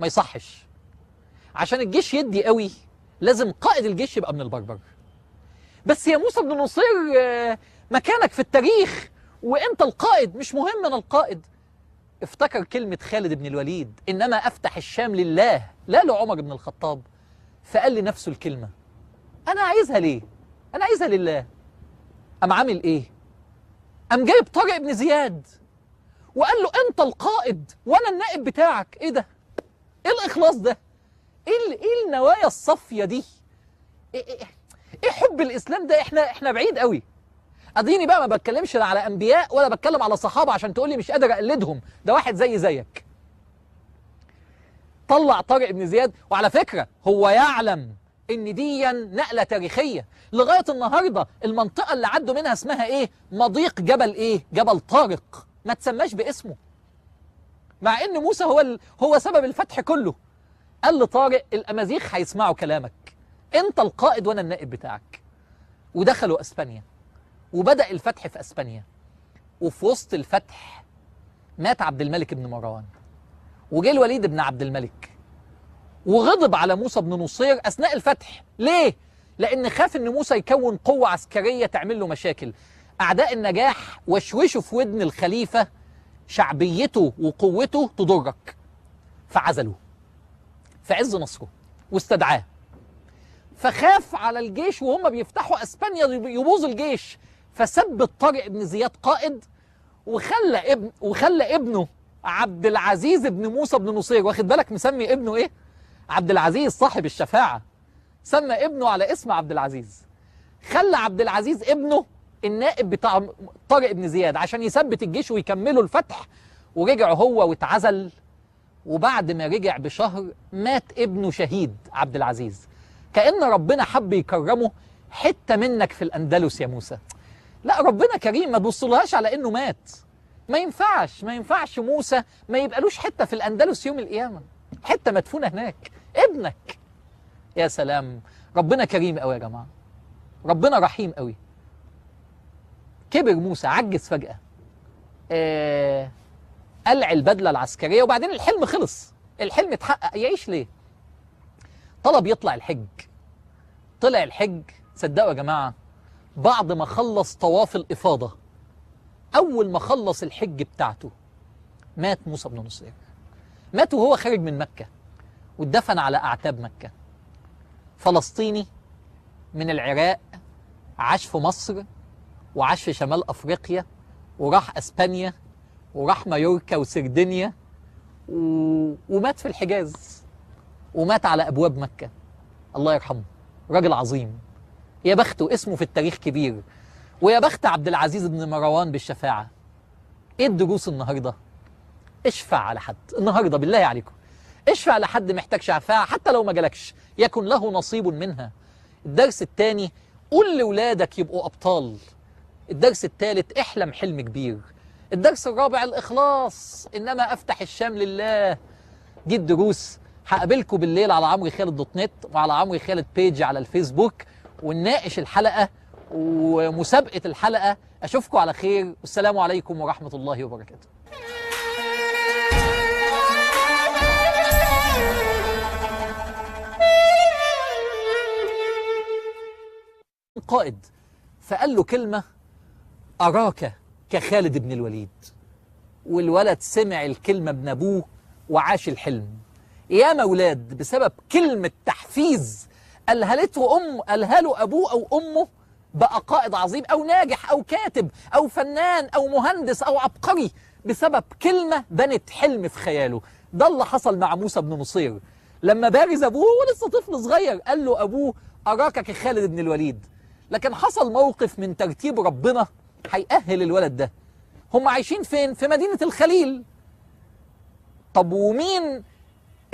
ما يصحش. عشان الجيش يدي قوي لازم قائد الجيش يبقى من البربر. بس يا موسى بن نصير مكانك في التاريخ وانت القائد، مش مهم انا القائد. افتكر كلمة خالد بن الوليد: انما افتح الشام لله لا لعمر بن الخطاب. فقال لنفسه الكلمة: انا عايزها ليه؟ انا عايزها لله. قام عامل ايه؟ قام جايب طارق بن زياد وقال له: انت القائد وانا النائب بتاعك. ايه ده؟ ايه الاخلاص ده؟ ايه النوايا الصافية دي؟ ايه حب الاسلام ده؟ احنا بعيد قوي. اديني بقى ما بتكلمش لا على انبياء ولا بتكلم على صحابه عشان تقول لي مش قادر اقلدهم. ده واحد زيك. طلع طارق بن زياد. وعلى فكره هو يعلم ان دي نقله تاريخيه. لغايه النهارده المنطقه اللي عدوا منها اسمها ايه؟ مضيق جبل ايه؟ جبل طارق. ما تسماش باسمه، مع ان موسى هو سبب الفتح كله. قال لطارق: الامازيغ هيسمعوا كلامك، انت القائد وانا النائب بتاعك. ودخلوا اسبانيا وبدأ الفتح في اسبانيا. وفي وسط الفتح مات عبد الملك بن مروان، وجه الوليد بن عبد الملك وغضب على موسى بن نصير اثناء الفتح. ليه؟ لان خاف ان موسى يكون قوة عسكرية تعمل له مشاكل. اعداء النجاح وشوشوا في ودن الخليفة: شعبيته وقوته تضرك. فعزلوه في عز نصره واستدعاه. فخاف على الجيش وهم بيفتحوا اسبانيا يبوظ الجيش، فثبت طارق بن زياد قائد، وخلى ابنه عبد العزيز بن موسى بن نصير. واخد بالك مسمي ابنه ايه؟ عبد العزيز صاحب الشفاعة. سمى ابنه على اسم عبد العزيز. خلى عبد العزيز ابنه النائب بتاع طارق بن زياد عشان يثبت الجيش ويكملوا الفتح. ورجع هو واتعزل. وبعد ما رجع بشهر مات ابنه شهيد عبد العزيز. كأن ربنا حب يكرمه: حتة منك في الأندلس يا موسى. لا، ربنا كريم، ما تبصلهاش على إنه مات. ما ينفعش موسى ما يبقالوش حتة في الأندلس يوم القيامة، حتة مدفونة هناك، ابنك. يا سلام، ربنا كريم قوي يا جماعة، ربنا رحيم قوي. كبر موسى، عجز فجأة، قلع البدلة العسكرية، وبعدين الحلم خلص، الحلم اتحقق. يعيش ليه؟ طلب يطلع الحج. طلع الحج. صدقوا يا جماعة، بعد ما خلص طواف الإفاضة، أول ما خلص الحج بتاعته مات موسى بن نصير. مات وهو خارج من مكة، واتدفن على أعتاب مكة. فلسطيني من العراق، عاش في مصر وعاش في شمال أفريقيا وراح أسبانيا وراح مايوركا وسردينيا ومات في الحجاز، ومات على أبواب مكة. الله يرحمه، راجل عظيم. يا بخته، اسمه في التاريخ كبير. ويا بخت عبد العزيز بن مروان بالشفاعة. ايه الدروس النهاردة؟ اشفع على حد النهاردة بالله عليكم، اشفع لحد محتاج شفاعة حتى لو ما جالكش، يكن له نصيب منها. الدرس الثاني: قول لولادك يبقوا أبطال. الدرس الثالث: احلم حلم كبير. الدرس الرابع: الإخلاص، إنما أفتح الشام لله. دي الدروس. هقابلكم بالليل على عمرو خالد دوت نت وعلى عمرو خالد بيج على الفيسبوك، ونناقش الحلقة ومسابقة الحلقة. أشوفكم على خير، والسلام عليكم ورحمة الله وبركاته. قائد فقال له كلمة: أراك كخالد بن الوليد. والولد سمع الكلمة من أبوه وعاش الحلم. يا مولاد بسبب كلمة تحفيز قالها له أبوه أو أمه بقى قائد عظيم أو ناجح أو كاتب أو فنان أو مهندس أو عبقري، بسبب كلمة بنت حلم في خياله. ده اللي حصل مع موسى بن نصير لما بارز أبوه ولسه طفل صغير، قال له أبوه أراك كخالد بن الوليد. لكن حصل موقف من ترتيب ربنا هيأهل الولد ده. هم عايشين فين؟ في مدينة الخليل. طب ومين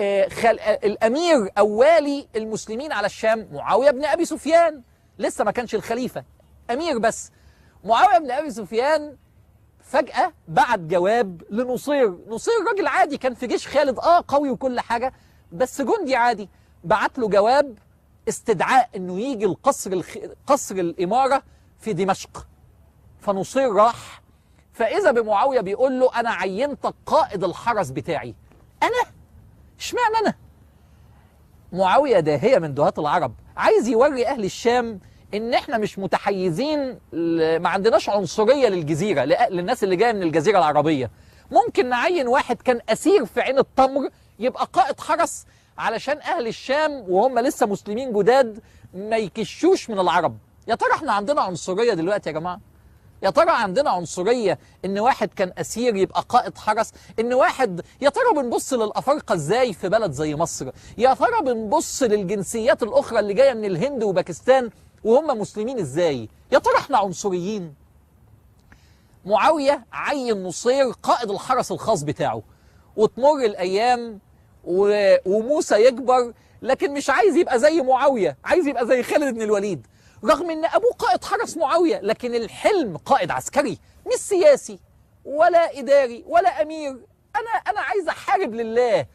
الأمير أو والي المسلمين على الشام؟ معاوية بن أبي سفيان، لسه ما كانش الخليفة، أمير بس. معاوية بن أبي سفيان فجأة بعت جواب لنصير. نصير راجل عادي كان في جيش خالد، قوي وكل حاجة، بس جندي عادي. بعت له جواب استدعاء انه يجي قصر الإمارة في دمشق. فنصير راح، فإذا بمعاوية بيقول له أنا عينتك قائد الحرس بتاعي. أنا؟ اشمعنى أنا؟ معاوية داهية من دهاة العرب، عايز يوري أهل الشام إن إحنا مش متحيزين، ما عندناش عنصرية للجزيرة، للناس اللي جاية من الجزيرة العربية. ممكن نعين واحد كان أسير في عين التمر يبقى قائد حرس، علشان أهل الشام وهم لسه مسلمين جداد ما يكشوش من العرب. يا ترى إحنا عندنا عنصرية دلوقتي يا جماعة؟ يا ترى عندنا عنصرية إن واحد كان أسير يبقى قائد حرس؟ إن واحد، يا ترى بنبص للأفارقة إزاي في بلد زي مصر؟ يا ترى بنبص للجنسيات الأخرى اللي جاية من الهند وباكستان وهم مسلمين إزاي؟ يا ترى إحنا عنصريين؟ معاوية عين نصير قائد الحرس الخاص بتاعه، وتمر الأيام وموسى يكبر، لكن مش عايز يبقى زي معاوية، عايز يبقى زي خالد بن الوليد. رغم ان ابوه قائد حرس معاوية، لكن الحلم قائد عسكري، مش سياسي ولا اداري ولا امير. انا عايز احارب لله،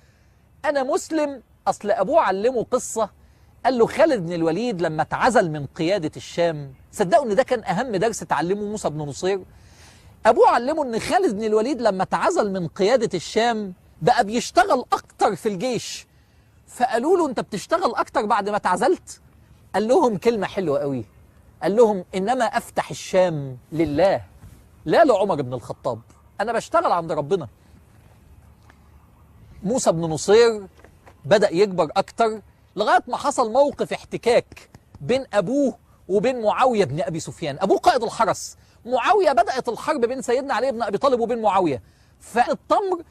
انا مسلم. اصل ابوه علمه قصة، قال له خالد بن الوليد لما اتعزل من قيادة الشام، صدقوا ان ده كان اهم درس اتعلمه موسى بن نصير. ابوه علمه ان خالد بن الوليد لما اتعزل من قيادة الشام بقى بيشتغل اكتر في الجيش. فقالوا له انت بتشتغل اكتر بعد ما اتعزلت؟ قال لهم كلمة حلوة قوي، قال لهم إنما أفتح الشام لله لا لعمر بن الخطاب، أنا بشتغل عند ربنا. موسى بن نصير بدأ يكبر أكتر لغاية ما حصل موقف احتكاك بين أبوه وبين معاوية بن أبي سفيان. أبوه قائد الحرس، معاوية بدأت الحرب بين سيدنا علي بن أبي طالب وبين معاوية. فالتمر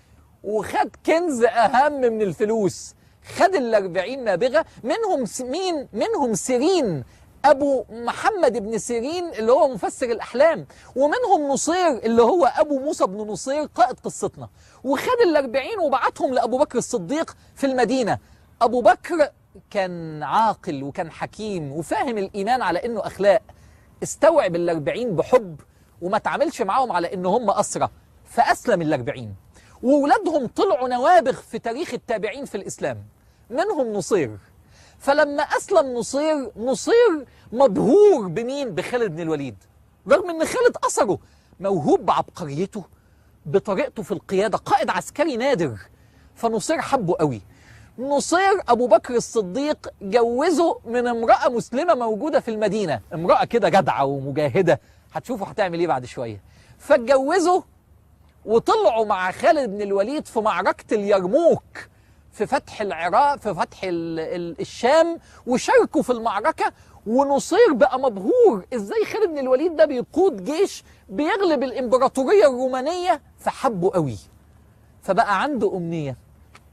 وخد كنز أهم من الفلوس، خد 40 نابغة، منهم مين؟ منهم سيرين أبو محمد بن سيرين اللي هو مفسر الأحلام، ومنهم نصير اللي هو أبو موسى بن نصير قائد قصتنا. وخد 40 وبعتهم لأبو بكر الصديق في المدينة. أبو بكر كان عاقل وكان حكيم وفاهم الإيمان على إنه أخلاق، استوعب 40 بحب وما تعاملش معاهم على إن هم أسرى، فأسلم 40. وولادهم طلعوا نوابغ في تاريخ التابعين في الإسلام، منهم نصير. فلما أسلم نصير مبهور بمين؟ بخالد بن الوليد، رغم أن خالد أثره موهوب بعبقريته، بطريقته في القيادة، قائد عسكري نادر. فنصير حبه قوي. نصير أبو بكر الصديق جوزه من امرأة مسلمة موجودة في المدينة، امرأة كده جدعة ومجاهدة، هتشوفوا هتعمل إيه بعد شوية. فاتجوزه وطلعوا مع خالد بن الوليد في معركة اليرموك، في فتح العراق، في فتح الشام، وشاركوا في المعركة. ونصير بقى مبهور ازاي خالد بن الوليد ده بيقود جيش بيغلب الامبراطورية الرومانية، فحبه قوي. فبقى عنده أمنية،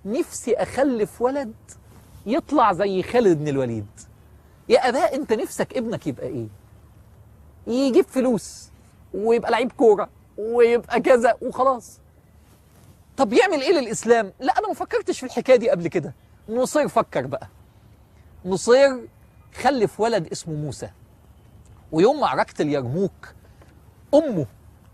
نفسي أخلف ولد يطلع زي خالد بن الوليد. يا أباء أنت نفسك ابنك يبقى إيه؟ يجيب فلوس ويبقى لعيب كورة ويبقى كذا وخلاص. طب يعمل ايه للإسلام؟ لا أنا ما فكرتش في الحكاية دي قبل كده. نصير فكر بقى. نصير خلف ولد اسمه موسى. ويوم معركة اليرموك أمه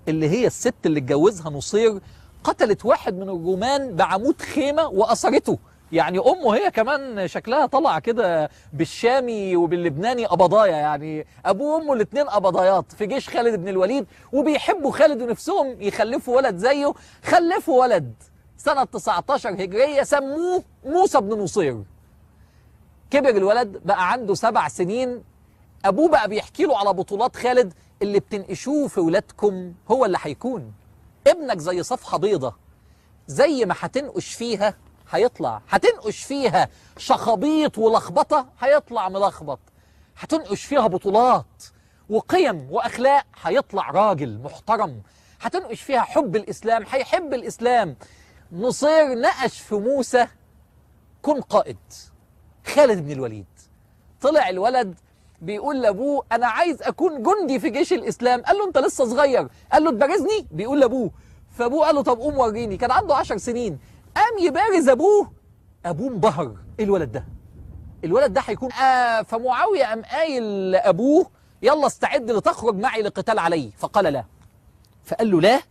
اللي هي الست اللي اتجوزها نصير قتلت واحد من الرومان بعمود خيمة وأسرته. يعني أمه هي كمان شكلها طلع كده بالشامي وباللبناني قبضايا، يعني أبوه وأمه الاثنين قبضايات في جيش خالد بن الوليد، وبيحبوا خالد ونفسهم يخلفوا ولد زيه. خلفوا ولد سنة 19 هجرية سموه موسى بن نصير. كبر الولد بقى عنده 7 سنين. أبوه بقى بيحكي له على بطولات خالد، اللي بتنقشوه في ولادكم هو اللي هيكون ابنك، زي صفحة بيضة، زي ما هتنقش فيها هيطلع. هتنقش فيها شخابيط ولخبطة، هيطلع ملخبط. هتنقش فيها بطولات وقيم وأخلاق، هيطلع راجل محترم. هتنقش فيها حب الإسلام، هيحب الإسلام. نصير نقش في موسى كن قائد. خالد بن الوليد طلع الولد بيقول لأبوه أنا عايز أكون جندي في جيش الإسلام. قال له أنت لسه صغير. قال له تبارزني؟ بيقول لأبوه. فأبوه قال له طب قوم وريني. كان عنده 10 سنين. قام يبارز أبوه. أبوه انبهر. إيه الولد ده؟ الولد ده هيكون فمعاوية قام قايل لأبوه يلا استعد لتخرج معي لقتال علي. فقال لا. فقال له لا؟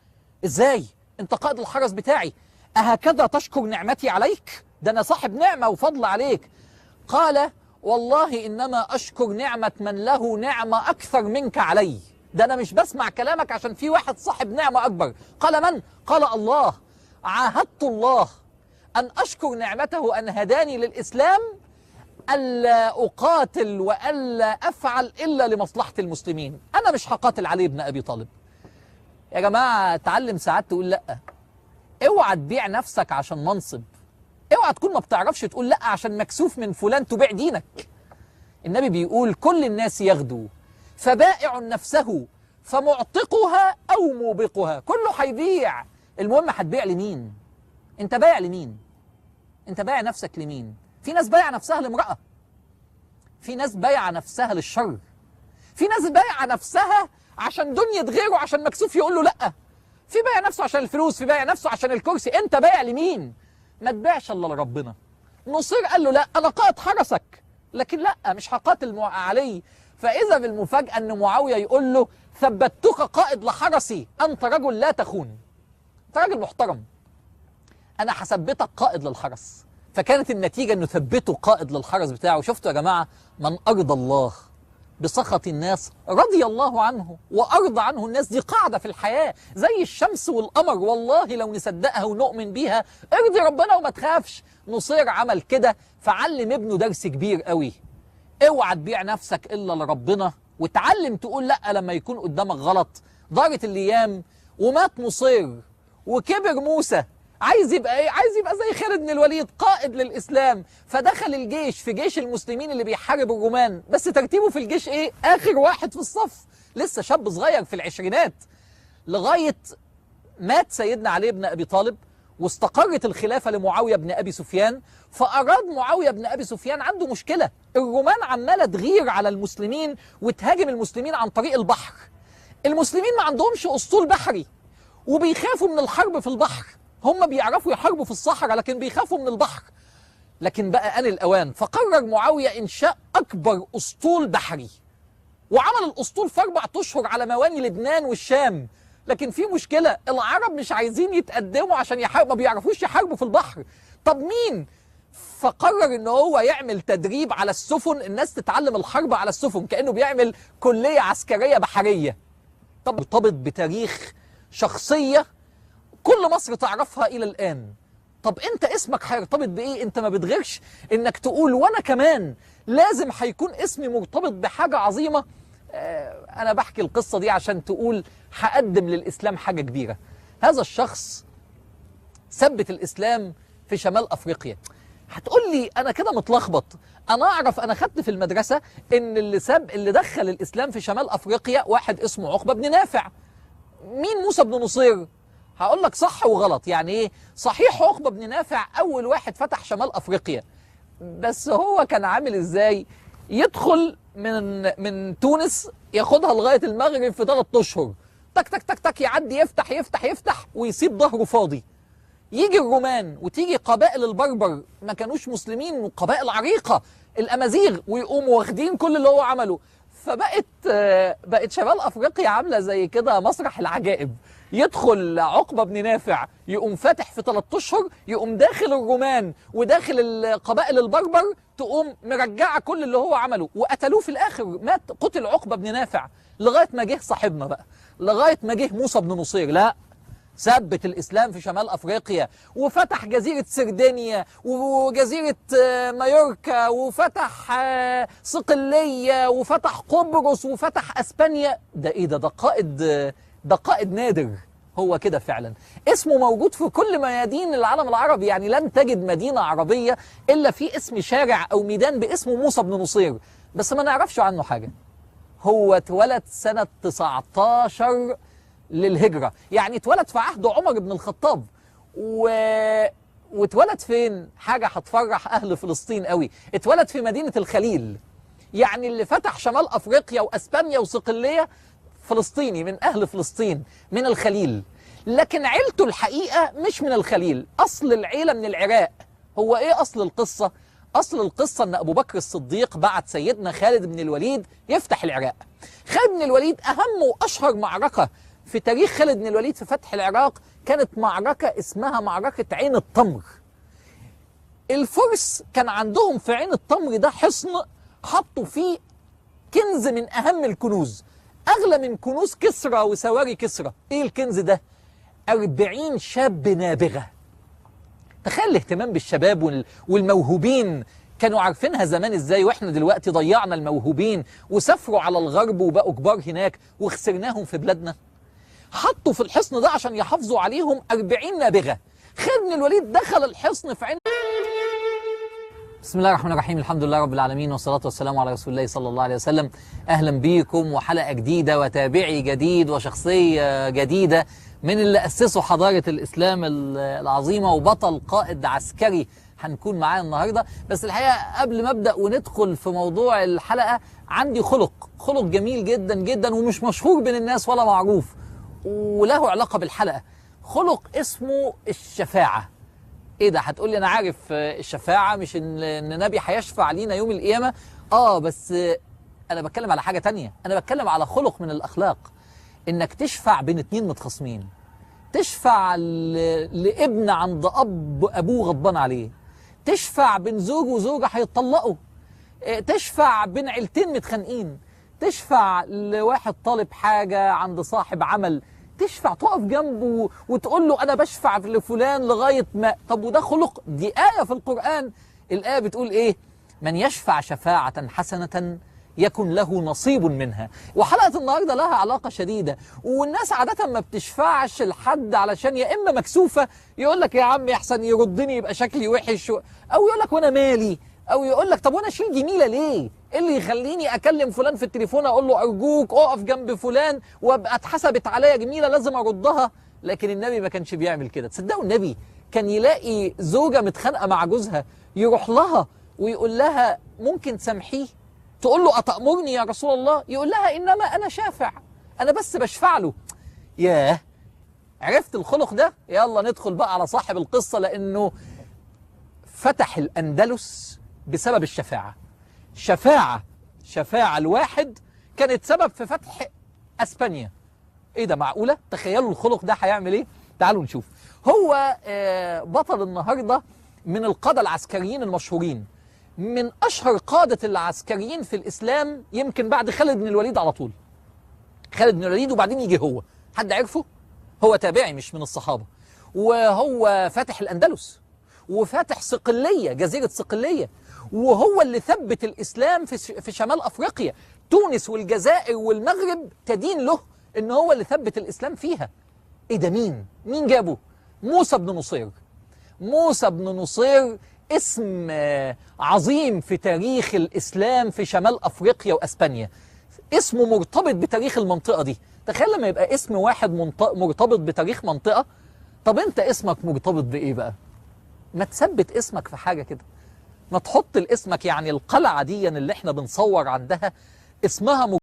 إزاي؟ أنت قائد الحرس بتاعي، أهكذا تشكر نعمتي عليك؟ ده أنا صاحب نعمة وفضل عليك. قال والله إنما أشكر نعمة من له نعمة أكثر منك علي. ده أنا مش بسمع كلامك عشان في واحد صاحب نعمة أكبر. قال من؟ قال الله. عاهدت الله أن أشكر نعمته أن هداني للإسلام ألا أقاتل وألا أفعل إلا لمصلحة المسلمين. أنا مش هقاتل علي بن أبي طالب. يا جماعة تعلم ساعات تقول لأ. اوعى تبيع نفسك عشان منصب. اوعى تكون ما بتعرفش تقول لأ عشان مكسوف من فلان تبيع دينك. النبي بيقول كل الناس يغدو فبائع نفسه فمعتقها أو موبقها. كله هيبيع. المهم هتبيع لمين؟ انت بايع لمين؟ انت بايع نفسك لمين؟ في ناس بايع نفسها لامرأة. في ناس بايع نفسها للشر. في ناس بايع نفسها عشان دنيا غيره عشان مكسوف يقول له لأ. في بايع نفسه عشان الفلوس، في بايع نفسه عشان الكرسي. انت بايع لمين؟ ما تبيعش الا لربنا. نصير قال له لا انا قائد حرسك، لكن لا مش هقاتل علي. فاذا بالمفاجاه ان معاويه يقول له ثبتك قائد لحرسي، انت رجل لا تخون، انت راجل محترم، انا هثبتك قائد للحرس. فكانت النتيجه انه ثبته قائد للحرس بتاعه. شفتوا يا جماعه؟ من ارضى الله بسخط الناس رضي الله عنه وأرضى عنه الناس. دي قاعدة في الحياة زي الشمس والقمر، والله لو نصدقها ونؤمن بيها. ارضي ربنا وما تخافش. نصير عمل كده فعلم ابنه درس كبير قوي. اوعى تبيع نفسك إلا لربنا، وتعلم تقول لأ لما يكون قدامك غلط. دارت الأيام ومات نصير وكبر موسى. عايز يبقى ايه؟ عايز يبقى زي خالد بن الوليد قائد للإسلام. فدخل الجيش في جيش المسلمين اللي بيحارب الرومان. بس ترتيبه في الجيش ايه؟ آخر واحد في الصف، لسه شاب صغير في العشرينات. لغاية مات سيدنا علي بن أبي طالب واستقرت الخلافة لمعاوية بن أبي سفيان. فأراد معاوية بن أبي سفيان، عنده مشكلة، الرومان عمالة تغير على المسلمين وتهاجم المسلمين عن طريق البحر. المسلمين ما عندهمش أسطول بحري وبيخافوا من الحرب في البحر. هم بيعرفوا يحاربوا في الصحراء لكن بيخافوا من البحر. لكن بقى آن الأوان، فقرر معاوية إنشاء أكبر أسطول بحري. وعمل الأسطول في 4 أشهر على مواني لبنان والشام. لكن في مشكلة، العرب مش عايزين يتقدموا عشان ما بيعرفوش يحاربوا في البحر. طب مين؟ فقرر إن هو يعمل تدريب على السفن، الناس تتعلم الحرب على السفن، كأنه بيعمل كلية عسكرية بحرية. طب مرتبط بتاريخ شخصية كل مصر تعرفها إلى الآن. طب أنت اسمك هيرتبط بإيه؟ أنت ما بتغيرش إنك تقول وأنا كمان لازم هيكون اسمي مرتبط بحاجة عظيمة. أنا بحكي القصة دي عشان تقول هقدم للإسلام حاجة كبيرة. هذا الشخص ثبت الإسلام في شمال أفريقيا. هتقول لي أنا كده متلخبط. أنا أعرف، أنا خدت في المدرسة إن اللي دخل الإسلام في شمال أفريقيا واحد اسمه عقبة بن نافع. مين موسى بن نصير؟ هقول لك صح وغلط. يعني ايه صحيح؟ عقبة بن نافع اول واحد فتح شمال افريقيا، بس هو كان عامل ازاي؟ يدخل من تونس ياخدها لغايه المغرب في 3 اشهر، تك تك تك تك، يعدي يفتح يفتح يفتح ويسيب ظهره فاضي. يجي الرومان وتيجي قبائل البربر، ما كانوش مسلمين وقبائل عريقه، الامازيغ، ويقوموا واخدين كل اللي هو عمله. بقت شمال افريقيا عامله زي كده مسرح العجائب. يدخل عقبة بن نافع يقوم فاتح في 3 اشهر، يقوم داخل الرومان وداخل القبائل البربر، تقوم مرجعه كل اللي هو عمله. وقتلوه في الاخر، مات، قتل عقبة بن نافع. لغايه ما جه صاحبنا بقى، لغايه ما جه موسى بن نصير، لا ثبت الإسلام في شمال أفريقيا وفتح جزيرة سردينيا وجزيرة مايوركا وفتح صقلية وفتح قبرص وفتح أسبانيا. ده إيه ده؟ ده قائد نادر. هو كده فعلا، اسمه موجود في كل ميادين العالم العربي. يعني لن تجد مدينة عربية إلا في اسم شارع أو ميدان باسمه موسى بن نصير، بس ما نعرفش عنه حاجة. هو اتولد سنة 19 للهجرة، يعني اتولد في عهد عمر بن الخطاب واتولد فين؟ حاجة هتفرح أهل فلسطين قوي. اتولد في مدينة الخليل، يعني اللي فتح شمال أفريقيا وأسبانيا وصقلية فلسطيني، من أهل فلسطين، من الخليل. لكن عيلته الحقيقة مش من الخليل، أصل العيلة من العراق. هو إيه أصل القصة؟ أصل القصة أن أبو بكر الصديق بعت سيدنا خالد بن الوليد يفتح العراق. خالد بن الوليد أهم وأشهر معركة في تاريخ خالد بن الوليد في فتح العراق كانت معركة اسمها معركة عين التمر. الفرس كان عندهم في عين التمر ده حصن حطوا فيه كنز من أهم الكنوز، أغلى من كنوز كسرى وسواري كسرى. إيه الكنز ده؟ 40 شاب نابغة. تخيل الاهتمام بالشباب والموهوبين، كانوا عارفينها زمان ازاي، واحنا دلوقتي ضيعنا الموهوبين وسافروا على الغرب وبقوا كبار هناك وخسرناهم في بلادنا. حطوا في الحصن ده عشان يحافظوا عليهم 40 نابغة. خالد بن الوليد دخل الحصن في عين. بسم الله الرحمن الرحيم، الحمد لله رب العالمين، والصلاة والسلام على رسول الله صلى الله عليه وسلم. أهلا بيكم وحلقة جديدة وتابعي جديد وشخصية جديدة من اللي أسسوا حضارة الإسلام العظيمة، وبطل قائد عسكري هنكون معاه النهاردة. بس الحقيقة قبل ما أبدأ وندخل في موضوع الحلقة، عندي خلق جميل جدا جدا ومش مشهور بين الناس ولا معروف، وله علاقة بالحلقة. خلق اسمه الشفاعة. ايه ده؟ هتقولي انا عارف الشفاعة، مش ان النبي هيشفع لينا يوم القيامة. بس انا بتكلم على حاجة تانية. انا بتكلم على خلق من الاخلاق، انك تشفع بين اتنين متخاصمين، تشفع لابن عند ابوه غضبان عليه، تشفع بين زوج وزوجة هيتطلقوا، تشفع بين عيلتين متخانقين، تشفع لواحد طالب حاجة عند صاحب عمل، تشفع تقف جنبه وتقول له أنا بشفع لفلان لغاية ما. طب وده خلق؟ دي آية في القرآن. الآية بتقول إيه؟ من يشفع شفاعة حسنة يكن له نصيب منها. وحلقة النهاردة لها علاقة شديدة. والناس عادة ما بتشفعش لحد علشان يا إما مكسوفة، يقول لك يا عم يحسن يردني يبقى شكلي وحش، أو يقول لك وأنا مالي، أو يقول لك طب وأنا أشيل جميلة ليه؟ إيه اللي يخليني أكلم فلان في التليفون أقول له أرجوك أقف جنب فلان وأبقى اتحسبت عليا جميلة لازم أردها؟ لكن النبي ما كانش بيعمل كده. تصدقوا النبي كان يلاقي زوجة متخانقة مع جوزها يروح لها ويقول لها ممكن تسامحيه؟ تقول له أتأمرني يا رسول الله؟ يقول لها إنما أنا شافع، أنا بس بشفع له. ياه، عرفت الخلق ده؟ يلا ندخل بقى على صاحب القصة، لأنه فتح الأندلس بسبب الشفاعة. شفاعة الواحد كانت سبب في فتح أسبانيا. إيه ده؟ معقولة؟ تخيلوا الخلق ده هيعمل إيه؟ تعالوا نشوف. هو بطل النهاردة من القادة العسكريين المشهورين، من أشهر قادة العسكريين في الإسلام، يمكن بعد خالد بن الوليد على طول. خالد بن الوليد وبعدين يجي هو. حد عرفه؟ هو تابعي مش من الصحابة، وهو فاتح الأندلس وفاتح صقلية، جزيرة صقلية، وهو اللي ثبت الإسلام في شمال أفريقيا. تونس والجزائر والمغرب تدين له إن هو اللي ثبت الإسلام فيها. إيه ده؟ مين جابه؟ موسى بن نصير. موسى بن نصير اسم عظيم في تاريخ الإسلام في شمال أفريقيا وأسبانيا. اسمه مرتبط بتاريخ المنطقة دي. تخيل لما يبقى اسم واحد مرتبط بتاريخ منطقة. طب أنت اسمك مرتبط بإيه بقى؟ ما تثبت اسمك في حاجة كده، ما تحط اسمك. يعني القلعة دي اللي احنا بنصور عندها اسمها